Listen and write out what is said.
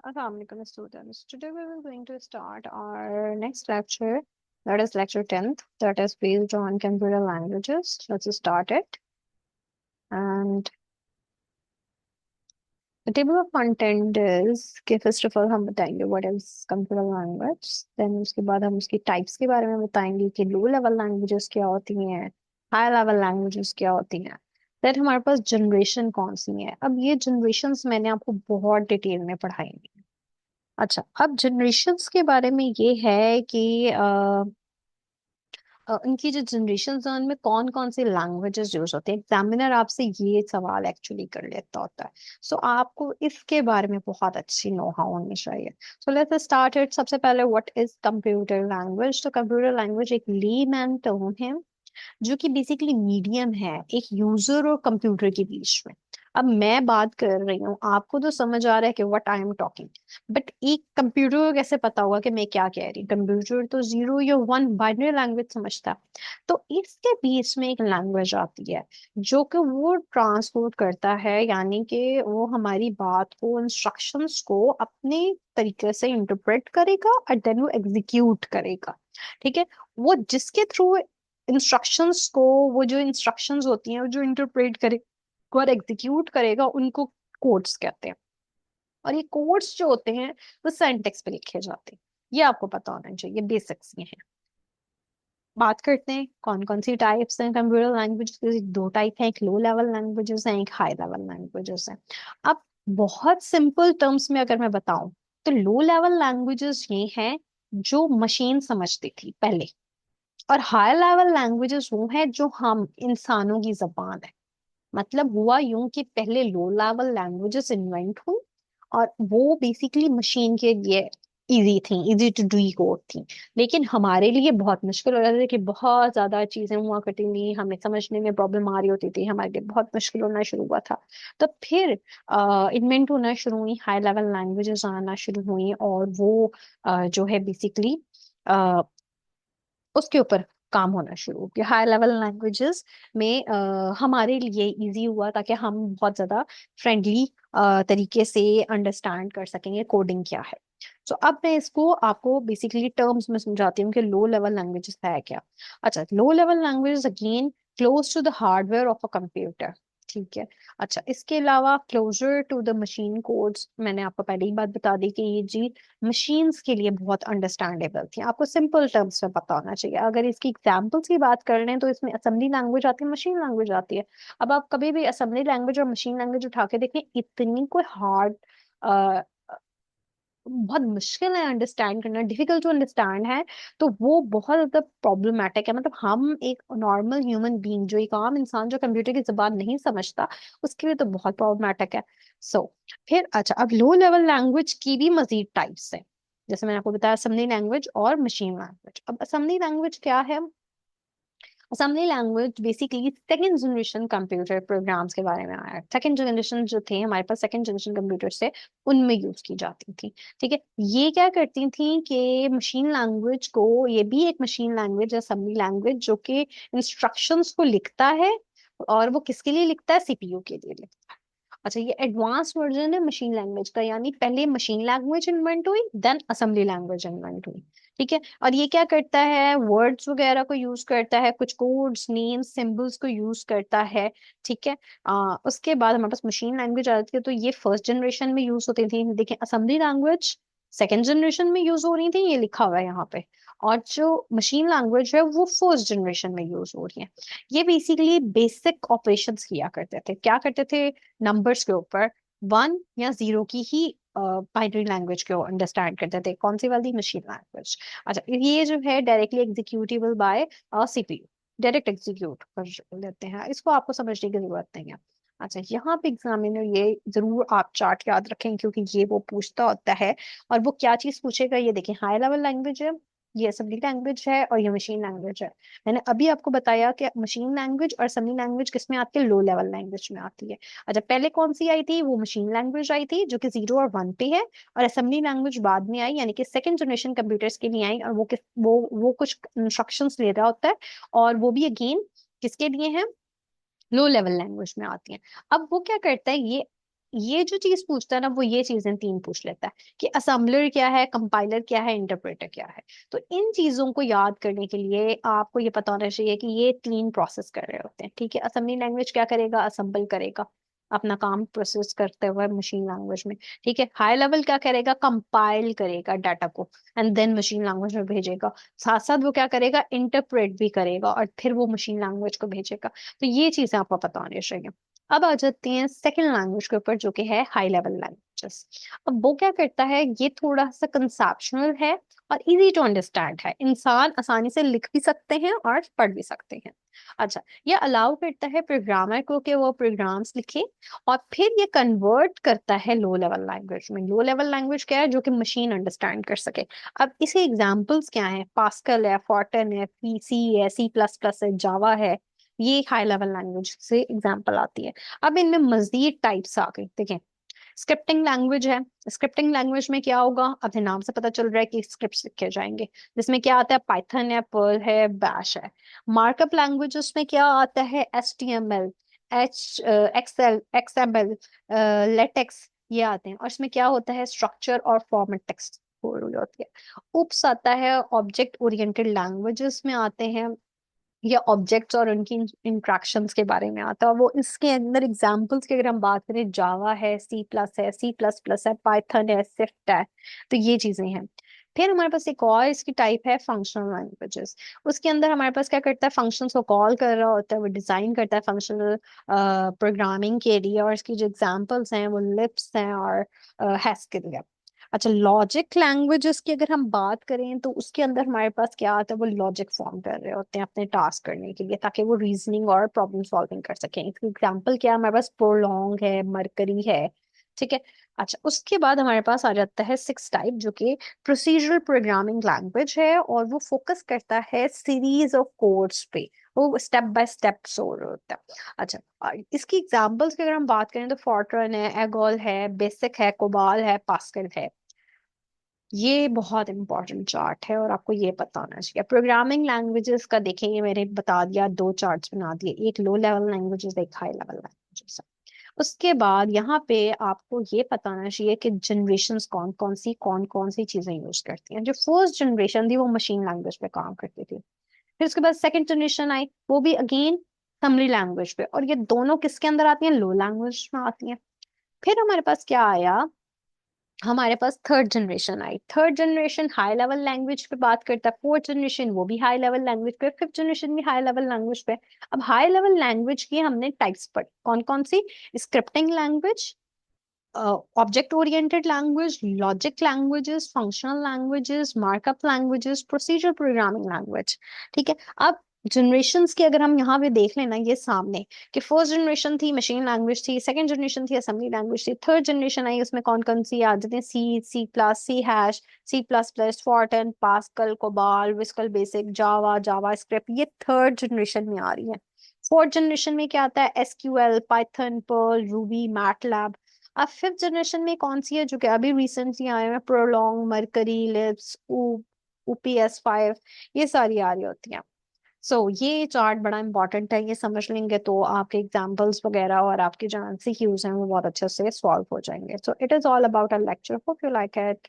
Assalamualaikum students. Today we are going to start our next lecture, that is lecture 10th, that is based on computer languages. Let's start it. And the table of content is कि first of all हम बताएंगे what is computer language, then उसके बाद हम उसकी types के बारे में बताएंगे कि low level languages क्या होती हैं, high level languages क्या होती हैं, then हमारे पास generation कौन सी है। अब ये generations मैंने आपको बहुत डिटेल में पढ़ाई। अच्छा, अब जनरेशन्स के बारे में ये है कि इनकी जो जनरेशन है उनमें कौन कौन सी लैंग्वेजेस यूज होते हैं। एग्जामिनर आपसे ये सवाल एक्चुअली कर लेता होता है। सो आपको इसके बारे में बहुत अच्छी नो हाउ होनी चाहिए। So let's start it. सबसे पहले व्हाट इज कंप्यूटर लैंग्वेज। तो कंप्यूटर लैंग्वेज एक लेमैन टर्म है जो कि बेसिकली मीडियम है एक यूजर और कंप्यूटर के बीच में। अब मैं बात कर रही हूँ, आपको तो समझ आ रहा है कि what I am talking, but एक कंप्यूटर को कैसे पता होगा कि मैं क्या कह रही हूँ। कंप्यूटर तो जीरो या वन बाइनरी लैंग्वेज समझता है। तो इसके बीच में एक लैंग्वेज आती है जो कि वो ट्रांसपोर्ट करता है, यानी कि वो हमारी बात को, इंस्ट्रक्शंस को अपने तरीके से इंटरप्रेट करेगा और देन वो एग्जीक्यूट करेगा। ठीक है। वो जिसके थ्रू इंस्ट्रक्शंस को, वो जो इंस्ट्रक्शंस होती हैं वो जो इंटरप्रेट करे और एग्जीक्यूट करेगा, उनको कोड्स कहते हैं। और ये कोड्स जो होते हैं वो सिंटैक्स पे लिखे जाते हैं। ये आपको पता होना चाहिए, बेसिक्स ये हैं। बात करते हैं कौन कौन सी टाइप्स हैं कंप्यूटर लैंग्वेज। दो टाइप है, एक लो लेवल लैंग्वेजेस हैं, एक हाई लेवल लैंग्वेजेस हैं। अब बहुत सिंपल टर्म्स में अगर मैं बताऊं तो लो लेवल लैंग्वेजेस ये हैं जो मशीन समझती थी पहले, और हाई लेवल लैंग्वेजेस वो है जो हम इंसानों की जबान है। मतलब हुआ यूं कि पहले लो लेवल लैंग्वेजेस इन्वेंट हुई और वो बेसिकली मशीन के लिए इजी थी, इजी टू डू कोड थी। लेकिन हमारे लिए बहुत मुश्किल हो जाती थी कि बहुत ज्यादा चीजें हुआ करती थी, हमें समझने में प्रॉब्लम आ रही होती थी, हमारे लिए बहुत मुश्किल होना शुरू हुआ था। तो फिर इन्वेंट होना शुरू हुई, हाई लेवल लैंग्वेजेस आना शुरू हुई, और वो जो है बेसिकली उसके ऊपर काम होना शुरू किया। हाई लेवल लैंग्वेजेस में हमारे लिए इजी हुआ ताकि हम बहुत ज्यादा फ्रेंडली तरीके से अंडरस्टैंड कर सकेंगे कोडिंग क्या है। तो अब मैं इसको आपको बेसिकली टर्म्स में समझाती हूँ कि लो लेवल लैंग्वेजेस है क्या। अच्छा, low level languages again close to the hardware of a computer. ठीक है। अच्छा, इसके अलावा closer to the machine codes, मैंने आपको पहले ही बात बता दी कि ये जी मशीन्स के लिए बहुत अंडरस्टैंडेबल थी। आपको सिंपल टर्म्स में पता होना चाहिए। अगर इसकी एग्जांपल्स की बात कर रहे हैं तो इसमें असेंबली लैंग्वेज आती है, मशीन लैंग्वेज आती है। अब आप कभी भी असेंबली लैंग्वेज और मशीन लैंग्वेज उठा के देखें, इतनी कोई हार्ड, बहुत मुश्किल है अंडरस्टैंड करना, डिफिकल्ट टू अंडरस्टैंड है। तो वो बहुत ज्यादा प्रॉब्लमेटिक है। मतलब हम एक नॉर्मल ह्यूमन बीइंग, जो एक आम इंसान जो कंप्यूटर की जुबान नहीं समझता, उसके लिए तो बहुत प्रॉब्लमेटिक है। सो फिर अच्छा, अब लो लेवल लैंग्वेज की भी मजीद टाइप्स हैं। जैसे मैंने आपको बताया असेंबली लैंग्वेज और मशीन लैंग्वेज। अब असेंबली लैंग्वेज क्या है। Assembly language basically second generation computer programs के बारे में आया। सेकंड जनरेशन जो थे हमारे पास, सेकंड जनरेशन कंप्यूटर से उनमें यूज की जाती थी। ठीक है। ये क्या करती थी कि मशीन लैंग्वेज को, ये भी एक मशीन लैंग्वेज असेंबली लैंग्वेज जो कि इंस्ट्रक्शंस को लिखता है, और वो किसके लिए लिखता है, सीपीयू के लिए लिखता है। अच्छा, ये एडवांस वर्जन है मशीन लैंग्वेज का, यानी पहले मशीन लैंग्वेज इन्वेंट हुई, देन असेंबली लैंग्वेज इन्वेंट हुई। ठीक है। और ये क्या करता है, वर्ड्स वगैरह को यूज करता है, कुछ कोड्स, नेम्स, सिंबल्स को यूज करता है। ठीक है। उसके बाद हमारे पास मशीन लैंग्वेज आती है, तो ये फर्स्ट जनरेशन में यूज होती थी। देखिए, असेंबली लैंग्वेज सेकेंड जनरेशन में यूज हो रही थी, ये लिखा हुआ है यहाँ पे। और जो मशीन लैंग्वेज है वो फर्स्ट जनरेशन में यूज हो रही है। ये बेसिकली बेसिक ऑपरेशंस किया करते थे। क्या करते थे, नंबर्स के ऊपर वन या जीरो की ही बाइनरी लैंग्वेज को अंडरस्टैंड करते थे। कौन सी वाली, मशीन लैंग्वेज। अच्छा, ये जो है directly executable bye CPU, direct execute कर लेते हैं, इसको आपको समझने की जरूरत नहीं है। अच्छा, यहाँ पे एग्जामिनर ये जरूर आप चार्ट याद रखें क्योंकि ये वो पूछता होता है। और वो क्या चीज पूछेगा, ये देखें, हाई लेवल लैंग्वेज है, ये असेंबली लैंग्वेज है, और ये मशीन लैंग्वेज है। मैंने अभी आपको बताया कि मशीन लैंग्वेज और असेंबली लैंग्वेज किस में आती है, लो लेवल लैंग्वेज में आती है। अच्छा, पहले कौन सी आई थी, वो मशीन लैंग्वेज आई थी जो कि जीरो और वन पे है। और असेंबली लैंग्वेज बाद में आई, यानी कि सेकंड जनरेशन कंप्यूटर्स के लिए आई, और वो कुछ इंस्ट्रक्शंस ले रहा होता है, और वो भी अगेन किसके लिए है, लो लेवल लैंग्वेज में आती है। अब वो क्या करता है, ये ये जो चीज पूछता है ना, वो ये चीजें तीन पूछ लेता है कि असेंबलर क्या है, कंपाइलर क्या है, इंटरप्रेटर क्या है। तो इन चीजों को याद करने के लिए आपको ये पता होना चाहिए कि ये तीन प्रोसेस कर रहे होते हैं। ठीक है, असेंबली लैंग्वेज क्या करेगा, असेंबल करेगा अपना काम प्रोसेस करते हुए मशीन लैंग्वेज में। ठीक है, हाई लेवल क्या करेगा, कंपाइल करेगा डाटा को एंड देन मशीन लैंग्वेज में भेजेगा। साथ साथ वो क्या करेगा, इंटरप्रेट भी करेगा और फिर वो मशीन लैंग्वेज को भेजेगा। तो ये चीजें आपको पता होनी चाहिए। अब आ जाते हैं सेकेंड लैंग्वेज के ऊपर, जो कि है हाई लेवल लैंग्वेजेस। अब वो क्या करता है, ये थोड़ा सा कंसेप्शनल है और इजी टू अंडरस्टैंड है, इंसान आसानी से लिख भी सकते हैं और पढ़ भी सकते हैं। अच्छा, ये अलाउ करता है प्रोग्रामर को कि वो प्रोग्राम्स लिखे और फिर ये कन्वर्ट करता है लो लेवल लैंग्वेज में। लो लेवल लैंग्वेज क्या है, जो कि मशीन अंडरस्टैंड कर सके। अब इसे एग्जांपल्स क्या है, पास्कल है, फॉर्टन है, सी है, सी प्लस प्लस है, जावा है। ये हाई लेवल लैंग्वेज से एग्जांपल आती है। अब इनमें मजीद टाइप्स आ गई, देखें। स्क्रिप्टिंग लैंग्वेज है। स्क्रिप्टिंग लैंग्वेज में क्या होगा, अपने नाम से पता चल रहा है कि स्क्रिप्ट लिखे जाएंगे, जिसमें क्या आता है, पाइथन है, पर्ल है, बैश है। मार्कअप लैंग्वेजेस में क्या आता है, HTML, XML, लेटेक्स, ये आते हैं। और इसमें क्या होता है, स्ट्रक्चर और फॉर्मेट टेक्स्ट हो रही होती है। उप्स आता है, ऑब्जेक्ट ओरिएंटेड लैंग्वेजेस में आते हैं, या ऑब्जेक्ट्स और उनकी इंट्रैक्शंस के बारे में आता है। वो इसके अंदर एग्जांपल्स की अगर हम बात करें, जावा है, सी प्लस है, सी प्लस प्लस है, पाइथन है, स्विफ्ट है। तो ये चीजें हैं। फिर हमारे पास एक और इसकी टाइप है फंक्शनल लैंग्वेजेस। उसके अंदर हमारे पास क्या करता है, फंक्शंस को कॉल कर रहा होता है, वो डिजाइन करता है फंक्शनल प्रोग्रामिंग के लिए। और इसकी जो एग्जांपल्स हैं वो लिप्स हैं और हैस्किल है। अच्छा, लॉजिक लैंग्वेजेस की अगर हम बात करें तो उसके अंदर हमारे पास क्या आता है, वो लॉजिक फॉर्म कर रहे होते हैं अपने टास्क करने के लिए, ताकि वो रीजनिंग और प्रॉब्लम सॉल्विंग कर सकें। इसकी एग्जांपल क्या है, हमारे पास प्रोलॉन्ग है, मरकरी है। ठीक है। अच्छा, उसके बाद हमारे पास आ जाता है सिक्स टाइप, जो कि प्रोसीजरल प्रोग्रामिंग लैंग्वेज है, और वो फोकस करता है सीरीज ऑफ कोड्स पे। वो स्टेप बाय स्टेप हो रहा होता है। अच्छा, और इसकी एग्जांपल्स की अगर हम बात करें तो फॉर्ट्रन है, एगोल है, बेसिक है, कोबाल है, पास्कल है। ये बहुत इंपॉर्टेंट चार्ट है और आपको ये पता होना चाहिए। प्रोग्रामिंग लैंग्वेजेस का देखेंगे, मैंने बता दिया, दो चार्ट्स बना दिए, एक लो लेवल लैंग्वेजेस, एक हाई लेवल लैंग्वेजेस। उसके बाद यहाँ पे आपको ये पता होना चाहिए कि जनरेशन्स कौन कौन सी चीजें यूज करती हैं। जो फर्स्ट जनरेशन थी वो मशीन लैंग्वेज पे काम करती थी। फिर उसके बाद सेकंड जनरेशन आई, वो भी अगेन समरी लैंग्वेज पे। और ये दोनों किसके अंदर आती हैं, लो लैंग्वेज में आती हैं। फिर हमारे पास क्या आया, हमारे पास थर्ड जनरेशन आई। Third generation high level language पे बात करता है, फोर्थ जनरेशन वो भी हाई लेवल लैंग्वेज पे, फिफ्थ जनरेशन भी हाई लेवल लैंग्वेज पे। अब हाई लेवल लैंग्वेज की हमने टाइप्स पढ़ी, कौन कौन सी, scripting language, object oriented language, logic languages, functional languages, markup languages, procedure programming language. ठीक है। अब जनरेशन्स की अगर हम यहाँ पे देख लेना, ये सामने, कि फर्स्ट जनरेशन थी मशीन लैंग्वेज थी, सेकंड जनरेशन थी असेंबली लैंग्वेज थी, थर्ड जनरेशन आई, उसमें कौन कौन सी आ जाती है, C, C plus, C hash, C plus plus, Fortran, Pascal, COBOL, Visual Basic, Java, JavaScript. ये थर्ड जनरेशन में आ रही है। फोर्थ जनरेशन में क्या आता है, SQL, Python, Perl, Ruby, MATLAB. अब फिफ्थ जनरेशन में कौन सी है, जो कि अभी रिसेंटली आए हैं, प्रोलॉन्ग, मरकरी, लिप्स, UPS 5, ये सारी आ रही होती हैं। ये चार्ट बड़ा इंपॉर्टेंट है, ये समझ लेंगे तो आपके एग्जांपल्स वगैरह और आपके जो एमसीक्यूज हैं वो बहुत अच्छे से सॉल्व हो जाएंगे। It is all about a lecture, hope you like it.